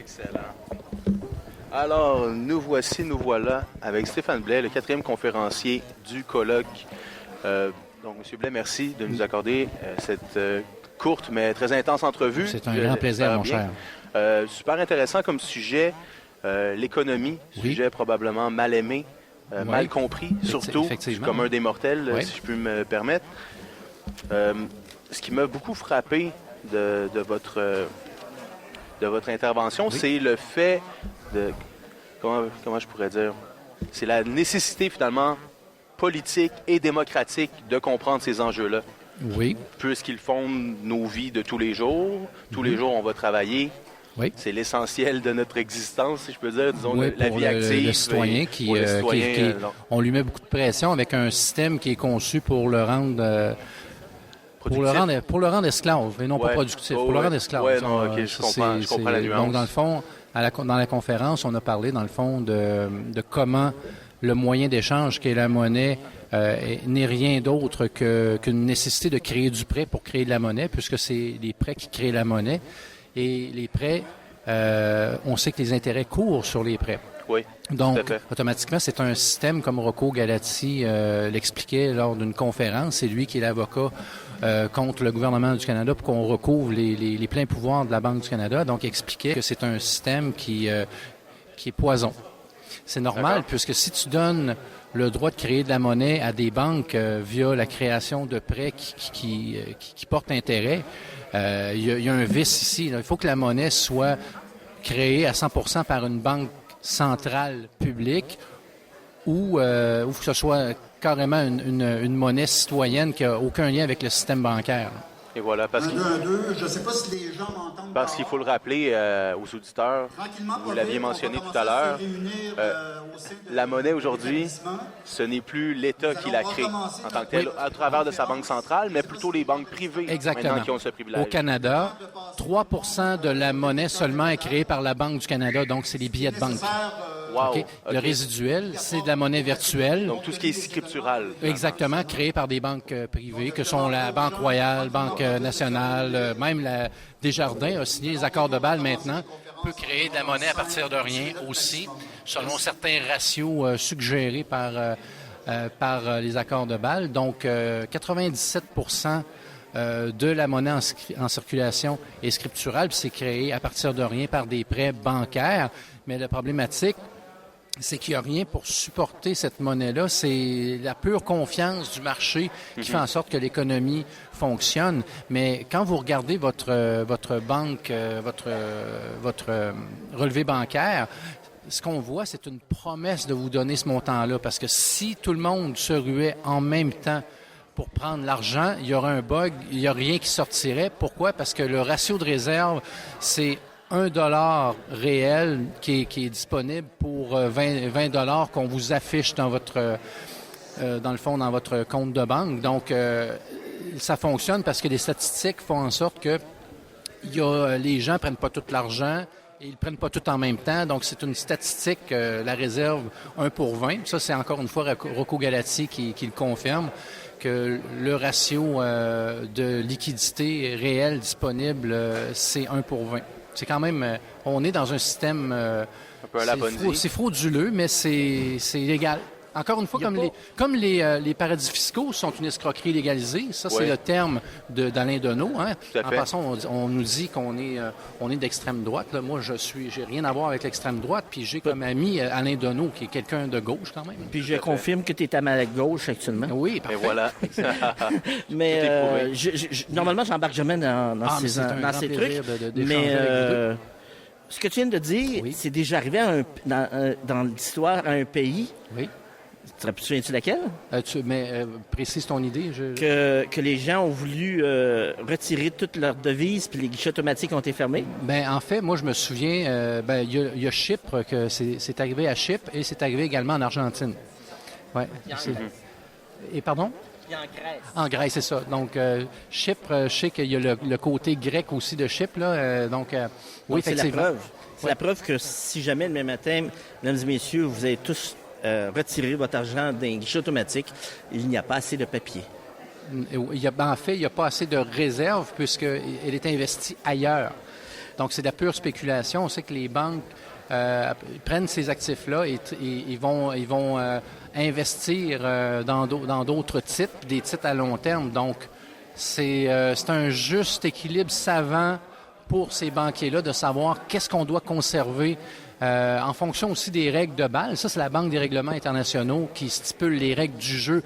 Excellent. Alors, nous voilà, avec Stéphane Blais, le 4e conférencier du colloque. Donc, M. Blais, merci de nous accorder cette courte mais très intense entrevue. C'est un grand plaisir, mon cher. Super intéressant comme sujet, l'économie, sujet probablement mal aimé, mal compris, surtout du commun des mortels, si je peux me permettre. Ce qui m'a beaucoup frappé de votre intervention, c'est le fait de... Comment je pourrais dire? C'est la nécessité, finalement, politique et démocratique de comprendre ces enjeux-là. Oui. Puisqu'ils fondent nos vies de tous les jours. Tous les jours, on va travailler. Oui. C'est l'essentiel de notre existence, si je peux dire, disons, la vie active. Le citoyen on lui met beaucoup de pression avec un système qui est conçu pour le rendre... Pour le rendre esclave, et non pas productif. Pour le rendre esclave. Oui, je comprends la nuance. Donc, dans le fond, dans la conférence, on a parlé, dans le fond, de comment le moyen d'échange qu'est la monnaie n'est rien d'autre qu'une nécessité de créer du prêt pour créer de la monnaie, puisque c'est les prêts qui créent la monnaie. Et les prêts, on sait que les intérêts courent sur les prêts. Oui. Donc, automatiquement, c'est un système, comme Rocco Galati l'expliquait lors d'une conférence. C'est lui qui est l'avocat contre le gouvernement du Canada pour qu'on recouvre les pleins pouvoirs de la Banque du Canada. Donc, il expliquait que c'est un système qui est poison. C'est normal, puisque si tu donnes le droit de créer de la monnaie à des banques via la création de prêts qui portent intérêt, il y a un vice ici. Là. Il faut que la monnaie soit créée à 100% par une banque centrale publique ou que ce soit carrément une monnaie citoyenne qui n'a aucun lien avec le système bancaire. Et voilà, parce je ne sais pas si les gens m'entendent. Parce qu'il faut le rappeler aux auditeurs, vous l'aviez mentionné tout à l'heure, la monnaie aujourd'hui, ce n'est plus l'État qui la crée en tant que tel, à travers de sa banque centrale, mais plutôt les banques privées maintenant qui ont ce privilège. Au Canada, 3% de la monnaie seulement est créée par la Banque du Canada, donc c'est les billets de banque. Wow. Okay. Le résiduel, c'est de la monnaie virtuelle. Donc, tout ce qui est scriptural. Exactement, créé par des banques privées, que sont la Banque Royale, Banque Nationale, même la Desjardins a signé les accords de Bâle maintenant, peut créer de la monnaie à partir de rien aussi, selon certains ratios suggérés par les accords de Bâle. Donc, 97% de la monnaie en circulation est scripturale, puis c'est créé à partir de rien par des prêts bancaires. Mais la problématique, c'est qu'il n'y a rien pour supporter cette monnaie-là. C'est la pure confiance du marché qui fait en sorte que l'économie fonctionne. Mais quand vous regardez votre banque, votre relevé bancaire, ce qu'on voit, c'est une promesse de vous donner ce montant-là. Parce que si tout le monde se ruait en même temps pour prendre l'argent, il y aurait un bug, il n'y a rien qui sortirait. Pourquoi? Parce que le ratio de réserve, c'est $1 réel qui est disponible pour 20 $ qu'on vous affiche dans votre dans le fond dans votre compte de banque. Donc ça fonctionne parce que les statistiques font en sorte que les gens prennent pas tout l'argent et ils prennent pas tout en même temps. Donc c'est une statistique, la réserve 1 pour 20. Ça c'est encore une fois Rocco Galati qui le confirme, que le ratio de liquidité réelle disponible c'est 1 pour 20. C'est quand même... on est dans un système... un peu à la bonne vie. C'est frauduleux, mais c'est légal. Encore une fois, comme les paradis fiscaux sont une escroquerie légalisée, ça, c'est le terme d'Alain Deneau. Hein. En passant, on nous dit qu'on est d'extrême droite. Là. Moi, j'ai rien à voir avec l'extrême droite, puis j'ai comme ami Alain Deneau, qui est quelqu'un de gauche quand même. Puis je confirme que tu es à ma gauche actuellement. Oui, parfait. Et voilà. Mais normalement, j'embarque jamais dans ces trucs. Mais ce que tu viens de dire, c'est déjà arrivé dans l'histoire à un pays. Oui. Tu te souviens-tu laquelle? Précise ton idée. Que les gens ont voulu retirer toutes leurs devises puis les guichets automatiques ont été fermés? Bien, en fait, moi, je me souviens, il y a Chypre, que c'est arrivé à Chypre et c'est arrivé également en Argentine. Oui. Et pardon? Puis en Grèce. En Grèce, c'est ça. Donc, Chypre, je sais qu'il y a le côté grec aussi de Chypre. Là, donc, oui, c'est la preuve. C'est la preuve que si jamais, demain matin, mesdames et messieurs, vous avez tous retiré votre argent d'un guichet automatique, il n'y a pas assez de papier. En fait, il n'y a pas assez de réserve puisqu'elle est investie ailleurs. Donc, c'est de la pure spéculation. On sait que les banques prennent ces actifs-là et ils vont investir dans d'autres titres, des titres à long terme. Donc, c'est un juste équilibre savant pour ces banquiers-là de savoir qu'est-ce qu'on doit conserver en fonction aussi des règles de Bâle. Ça, c'est la Banque des règlements internationaux qui stipule les règles du jeu,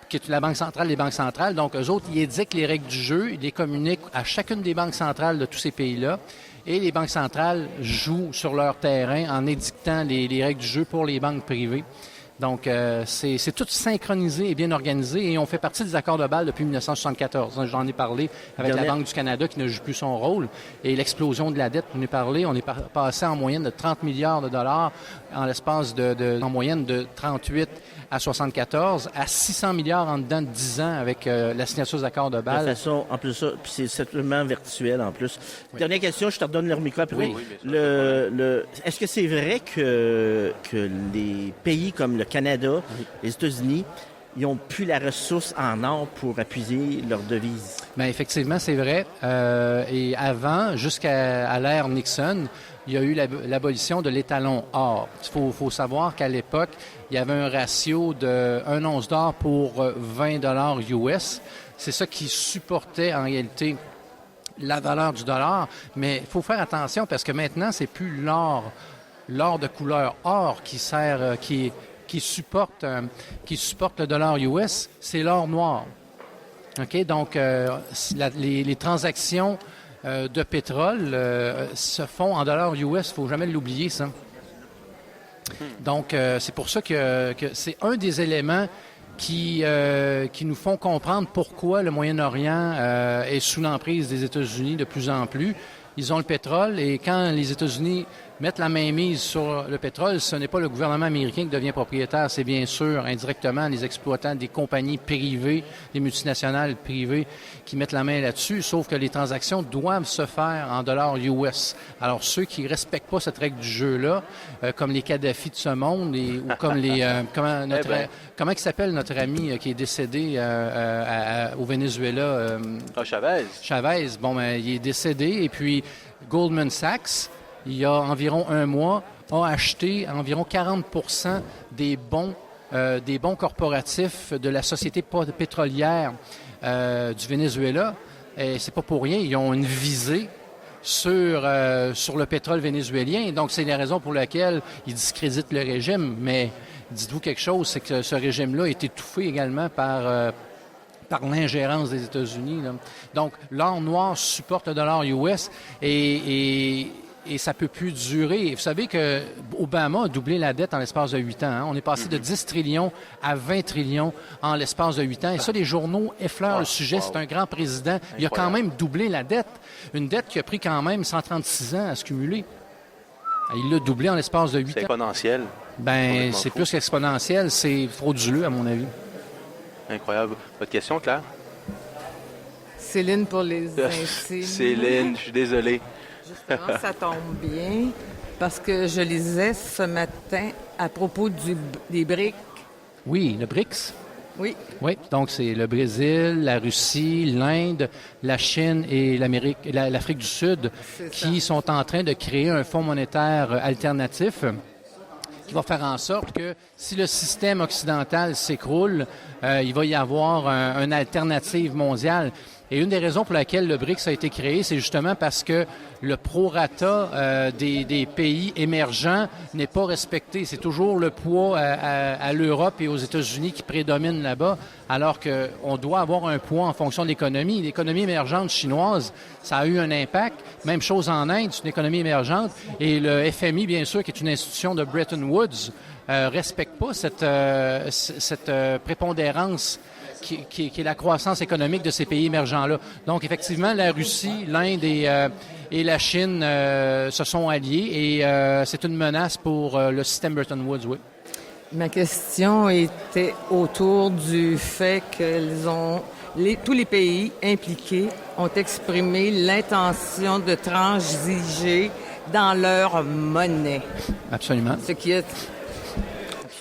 qui est la Banque centrale des banques centrales. Donc, eux autres, ils édictent les règles du jeu, ils les communiquent à chacune des banques centrales de tous ces pays-là. Et les banques centrales jouent sur leur terrain en édictant les règles du jeu pour les banques privées. Donc, c'est tout synchronisé et bien organisé et on fait partie des accords de Bâle depuis 1974. J'en ai parlé avec la Banque du Canada qui ne joue plus son rôle et l'explosion de la dette, on en a parlé. On est passé en moyenne de 30 milliards de dollars en l'espace en moyenne de 38 à 74 à 600 milliards en dedans de 10 ans avec la signature des accords de Bâle. De façon, en plus ça, puis c'est certainement virtuel en plus. Oui. Dernière question, je te redonne le micro après. Oui, est-ce que c'est vrai que les pays comme le Canada, les États-Unis, ils n'ont plus la ressource en or pour appuyer leur devise? Bien, effectivement, c'est vrai. Et avant, jusqu'à l'ère Nixon, il y a eu l'abolition de l'étalon or. Il faut savoir qu'à l'époque, il y avait un ratio de 1 once d'or pour 20 $ US. C'est ça qui supportait en réalité la valeur du dollar. Mais il faut faire attention parce que maintenant, c'est plus l'or de couleur or qui sert, qui supporte le dollar US, c'est l'or noir. OK? Donc, les transactions de pétrole se font en dollars US. Il ne faut jamais l'oublier, ça. Donc, c'est pour ça que c'est un des éléments qui nous font comprendre pourquoi le Moyen-Orient est sous l'emprise des États-Unis de plus en plus. Ils ont le pétrole et quand les États-Unis mettre la mainmise sur le pétrole, ce n'est pas le gouvernement américain qui devient propriétaire, c'est bien sûr indirectement les exploitants des compagnies privées, des multinationales privées qui mettent la main là-dessus, sauf que les transactions doivent se faire en dollars US. Alors ceux qui ne respectent pas cette règle du jeu-là, comme les Kadhafi de ce monde, ou comme les... comment il s'appelle notre ami qui est décédé au Venezuela? Chavez. Chavez, il est décédé et puis Goldman Sachs, il y a environ un mois, a acheté environ 40% des bons corporatifs de la société pétrolière du Venezuela. Et c'est pas pour rien, ils ont une visée sur le pétrole vénézuélien. Donc, c'est la raison pour laquelle ils discréditent le régime. Mais dites-vous quelque chose, c'est que ce régime-là est étouffé également par l'ingérence des États-Unis. Là. Donc, l'or noir supporte le dollar US et ça ne peut plus durer. Vous savez que Obama a doublé la dette en l'espace de 8 ans. Hein? On est passé de 10 trillions à 20 trillions en l'espace de 8 ans. Et ça, les journaux effleurent le sujet. C'est un grand président. Il a quand même doublé la dette. Une dette qui a pris quand même 136 ans à se cumuler. Il l'a doublé en l'espace de 8 ans. C'est exponentiel. Ben, c'est plus qu'exponentiel. C'est frauduleux, à mon avis. Incroyable. Votre question, Claire? Céline pour les intimes. Céline, je suis désolé. Justement, ça tombe bien parce que je lisais ce matin à propos des BRICS. Oui, le BRICS. Oui. Oui, donc c'est le Brésil, la Russie, l'Inde, la Chine et l'Afrique du Sud qui sont en train de créer un fonds monétaire alternatif qui va faire en sorte que si le système occidental s'écroule, il va y avoir une alternative mondiale. Et une des raisons pour laquelle le BRICS a été créé, c'est justement parce que le prorata des pays émergents n'est pas respecté. C'est toujours le poids à l'Europe et aux États-Unis qui prédomine là-bas, alors qu'on doit avoir un poids en fonction de l'économie. L'économie émergente chinoise, ça a eu un impact. Même chose en Inde, c'est une économie émergente. Et le FMI, bien sûr, qui est une institution de Bretton Woods, respecte pas cette prépondérance qui est la croissance économique de ces pays émergents-là. Donc, effectivement, la Russie, l'Inde et la Chine se sont alliés et c'est une menace pour le système Bretton Woods, oui. Ma question était autour du fait que tous les pays impliqués ont exprimé l'intention de transiger dans leur monnaie. Absolument. Ce qui est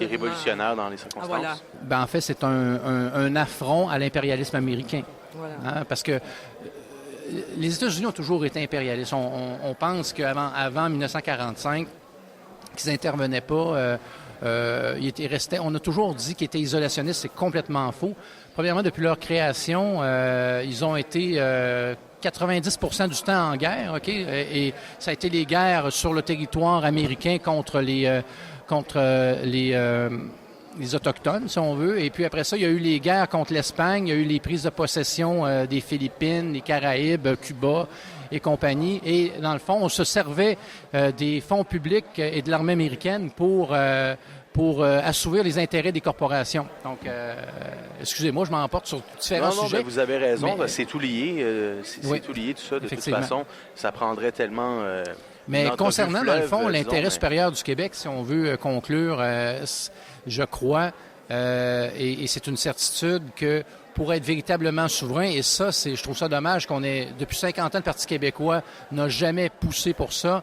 révolutionnaire dans les circonstances. Ah, voilà. Ben, en fait, c'est un affront à l'impérialisme américain. Voilà. Hein, parce que les États-Unis ont toujours été impérialistes. On pense qu'avant 1945, qu'ils n'intervenaient pas. On a toujours dit qu'ils étaient isolationnistes. C'est complètement faux. Premièrement, depuis leur création, ils ont été 90% du temps en guerre, OK? Et ça a été les guerres sur le territoire américain contre les Autochtones, si on veut. Et puis après ça, il y a eu les guerres contre l'Espagne, il y a eu les prises de possession des Philippines, les Caraïbes, Cuba et compagnie. Et dans le fond, on se servait des fonds publics et de l'armée américaine pour assouvir les intérêts des corporations. Donc, excusez-moi, je m'emporte sur différents sujets. Non, vous avez raison. C'est tout lié. C'est tout lié, tout ça. De toute façon, ça prendrait tellement... Mais concernant, dans le fond, l'intérêt supérieur du Québec, si on veut conclure, je crois, et c'est une certitude que pour être véritablement souverain, et ça, je trouve ça dommage qu'on ait, depuis 50 ans, le Parti québécois n'a jamais poussé pour ça.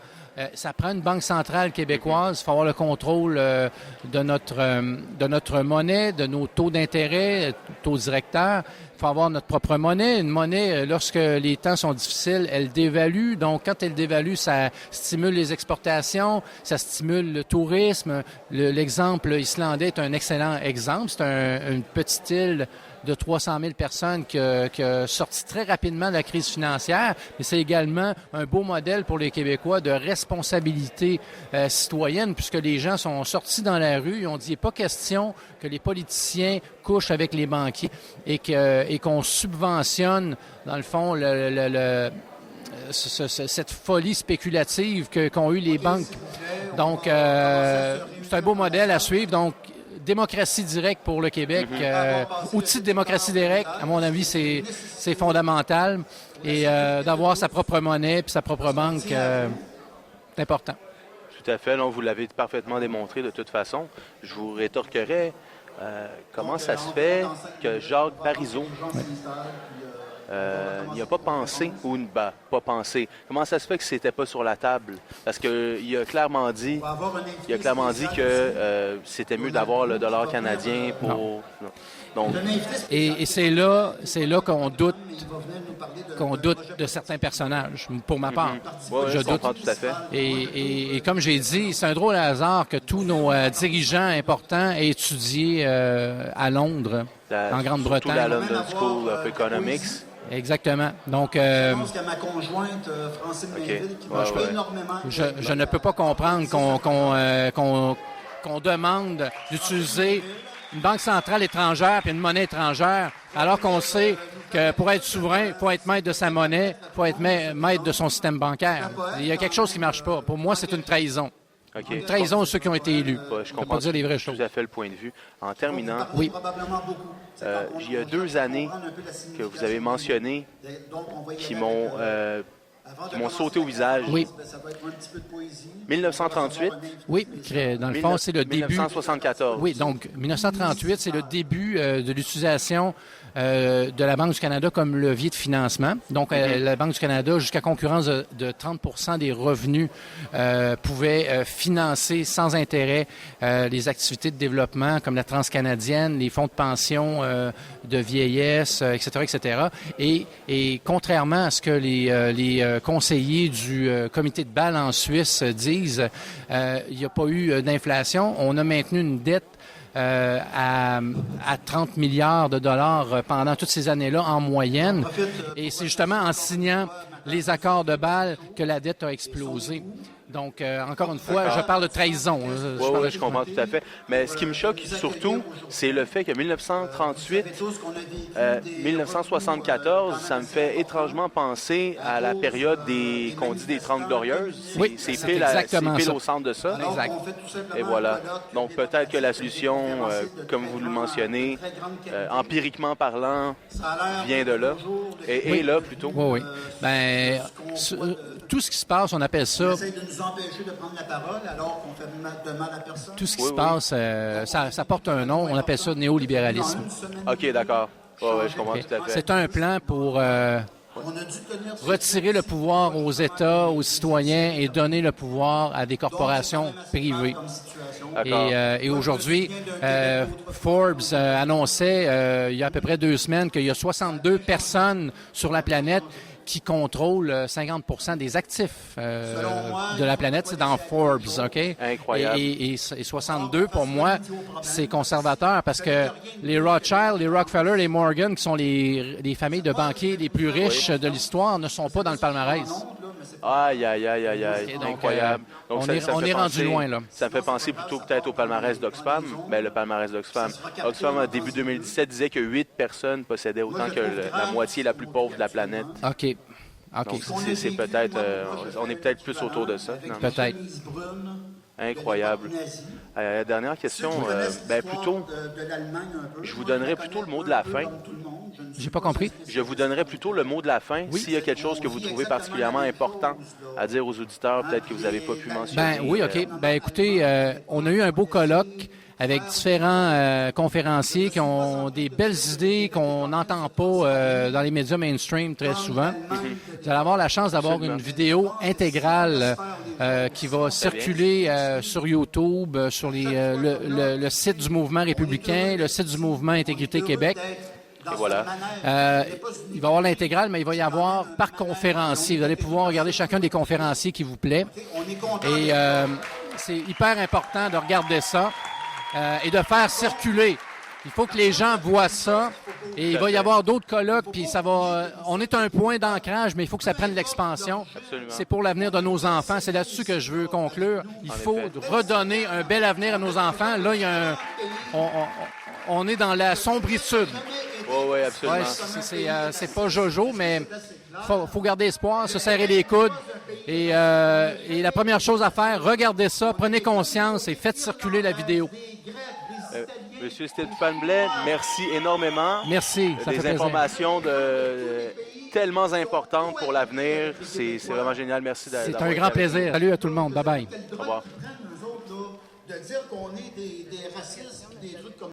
Ça prend une banque centrale québécoise. Il faut avoir le contrôle de notre monnaie, de nos taux d'intérêt, taux directeurs. Il faut avoir notre propre monnaie. Une monnaie, lorsque les temps sont difficiles, elle dévalue. Donc, quand elle dévalue, ça stimule les exportations, ça stimule le tourisme. L'exemple islandais est un excellent exemple. C'est une petite île de 300 000 personnes qui a sorti très rapidement de la crise financière, mais c'est également un beau modèle pour les Québécois de responsabilité citoyenne, puisque les gens sont sortis dans la rue, ils ont dit, il n'est pas question que les politiciens couchent avec les banquiers et qu'on subventionne, dans le fond, cette folie spéculative qu'ont eu les banques. Donc, c'est un beau modèle à suivre. Donc, démocratie directe pour le Québec. Outil de démocratie directe, à mon avis, c'est fondamental. Et d'avoir sa propre monnaie puis sa propre banque, c'est important. Tout à fait. Non, vous l'avez parfaitement démontré de toute façon. Je vous rétorquerai, comment ça se fait que Jacques Parizeau n'y a pas pensé, pas pensé. Comment ça se fait que c'était pas sur la table? Parce qu'il a clairement dit que c'était mieux d'avoir le dollar canadien pour... Non. Donc, et c'est là qu'on doute de certains personnages, pour ma part. Je doute. Tout à fait. Et comme j'ai dit, c'est un drôle de hasard que tous nos dirigeants importants aient étudié à Londres, en Grande-Bretagne. Surtout la London School of Economics. Exactement. Donc, je pense qu'à ma conjointe, Francine Mainville, qui marche énormément. Je ne peux pas comprendre qu'on demande d'utiliser une banque centrale étrangère et une monnaie étrangère, alors qu'on sait que pour être souverain, il faut être maître de sa monnaie, il faut être maître de son système bancaire. Il y a quelque chose qui ne marche pas. Pour moi, c'est une trahison. Okay. Une trahison de ceux qui ont été élus. Je comprends pas dire les vraies choses. Tout à fait le point de vue. En terminant, oui. Il y a 2 années que vous avez mentionné qui m'ont sauté au visage. Oui. 1938. Oui, dans le fond, c'est le début. 1974. Oui, donc 1938, c'est le début de l'utilisation de la Banque du Canada comme levier de financement. Donc, la Banque du Canada, jusqu'à concurrence de 30% des revenus, pouvait financer sans intérêt les activités de développement comme la transcanadienne, les fonds de pension de vieillesse, etc., etc. Et contrairement à ce que les conseillers du comité de Bâle en Suisse disent, il n'y a pas eu d'inflation. On a maintenu une dette à 30 milliards de dollars pendant toutes ces années-là en moyenne. Et c'est justement en signant les accords de Bâle que la dette a explosé. Donc, encore une fois, je parle de trahison. Oui, je comprends tout à fait. Mais ce qui me choque surtout, c'est le fait que 1938, 1974, ça me fait étrangement penser à la période qu'on dit des 30 glorieuses. Oui, c'est pile au centre de ça. Exact. Et voilà. Donc, peut-être que la solution, comme vous le mentionnez, empiriquement parlant, vient de là. Et là, plutôt. Oui, oui. Ben, tout ce qui se passe, on appelle ça... empêcher de prendre la parole alors qu'on fait de mal à personne. Tout ce qui se passe, ça porte un nom, on appelle ça néolibéralisme. OK, d'accord. Oui, je comprends tout à fait. C'est un plan pour retirer le pouvoir aux États, aux citoyens et donner le pouvoir à des corporations privées. Et aujourd'hui, Forbes annonçait il y a à peu près 2 semaines qu'il y a 62 personnes sur la planète qui contrôle 50 des actifs de la planète. C'est dans Forbes, OK? Incroyable. Et 62, pour moi, c'est conservateur parce que les Rothschild, les Rockefeller, les Morgan, qui sont les familles de banquiers les plus riches de l'histoire, ne sont pas dans le palmarès. Aïe, donc, incroyable. Donc, on est rendu loin, là. Ça me fait penser plutôt peut-être au palmarès d'Oxfam. Ben, le palmarès d'Oxfam. Oxfam, au début 2017, disait que 8 personnes possédaient autant que la moitié la plus pauvre de la planète. OK. Donc, c'est peut-être... on est peut-être plus autour de ça. Peut-être. Incroyable. Dernière question. Plutôt, je vous donnerai plutôt le mot de la fin. J'ai pas compris. Je vous donnerai plutôt le mot de la fin. S'il y a quelque chose que vous trouvez particulièrement important à dire aux auditeurs, peut-être que vous n'avez pas pu mentionner. Oui, OK. Écoutez, on a eu un beau colloque avec différents conférenciers qui ont des belles idées qu'on n'entend pas dans les médias mainstream très souvent. Vous allez avoir la chance d'avoir une vidéo intégrale qui va circuler sur YouTube, sur le site du Mouvement républicain, le site du Mouvement Intégrité Québec. Et voilà. Il va y avoir l'intégrale, mais il va y avoir par conférencier. Vous allez pouvoir regarder chacun des conférenciers qui vous plaît. Et c'est hyper important de regarder ça et de faire circuler. Il faut que les gens voient ça. Et il va y avoir d'autres colloques, puis ça va... on est à un point d'ancrage, mais il faut que ça prenne de l'expansion. Absolument. C'est pour l'avenir de nos enfants. C'est là-dessus que je veux conclure. Il faut redonner un bel avenir à nos enfants. Là, il y a on est dans la sombritude. Oui, absolument. C'est pas jojo, mais faut garder espoir, se serrer les coudes. Et la première chose à faire, regardez ça, prenez conscience et faites circuler la vidéo. Monsieur Stéphane Blais, merci énormément. Merci, ça fait plaisir. Des informations tellement importantes pour l'avenir. C'est vraiment génial. Merci d'avoir C'est un grand plaisir. Salut à tout le monde. Bye-bye. Au revoir. De dire qu'on est des racistes, des trucs comme